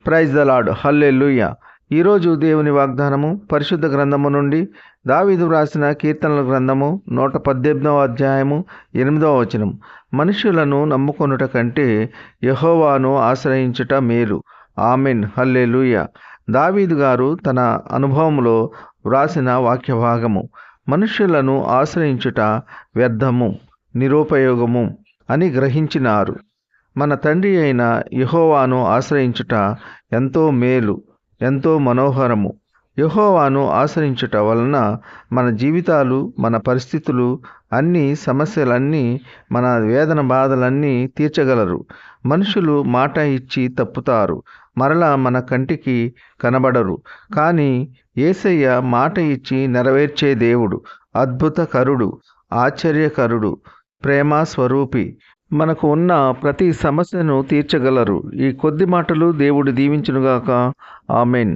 Praise the lord. హల్లెలూయా. ఈరోజు దేవుని వాగ్దానము పరిశుద్ధ గ్రంథము నుండి దావీదు వ్రాసిన కీర్తనల గ్రంథము 118వ అధ్యాయము 8వ వచనం. మనుషులను నమ్ముకొనుట కంటే యెహోవాను ఆశ్రయించుట మేలు. ఆమెన్. హల్లెలూయా. దావీదు గారు తన అనుభవంలో వ్రాసిన వాక్య భాగము. మనుషులను ఆశ్రయించుట వ్యర్థము, నిరుపయోగము అని గ్రహించినారు. మన తండ్రి అయిన యెహోవాను ఆశ్రయించుట ఎంతో మేలు, ఎంతో మనోహరము. యెహోవాను ఆశ్రయించుట వలన మన జీవితాలు, మన పరిస్థితులు, అన్ని సమస్యలన్నీ, మన వేదన బాధలన్నీ తీర్చగలరు. మనుషులు మాట ఇచ్చి తప్పుతారు, మరలా మన కంటికి కనబడరు. కానీ యేసయ్య మాట ఇచ్చి నెరవేర్చే దేవుడు, అద్భుతకరుడు, ఆశ్చర్యకరుడు, ప్రేమ స్వరూపి. మనకు ఉన్న ప్రతి సమస్యను తీర్చగలరు. ఈ కొద్ది మాటలు దేవుడు దీవించునుగాక. ఆమెన్.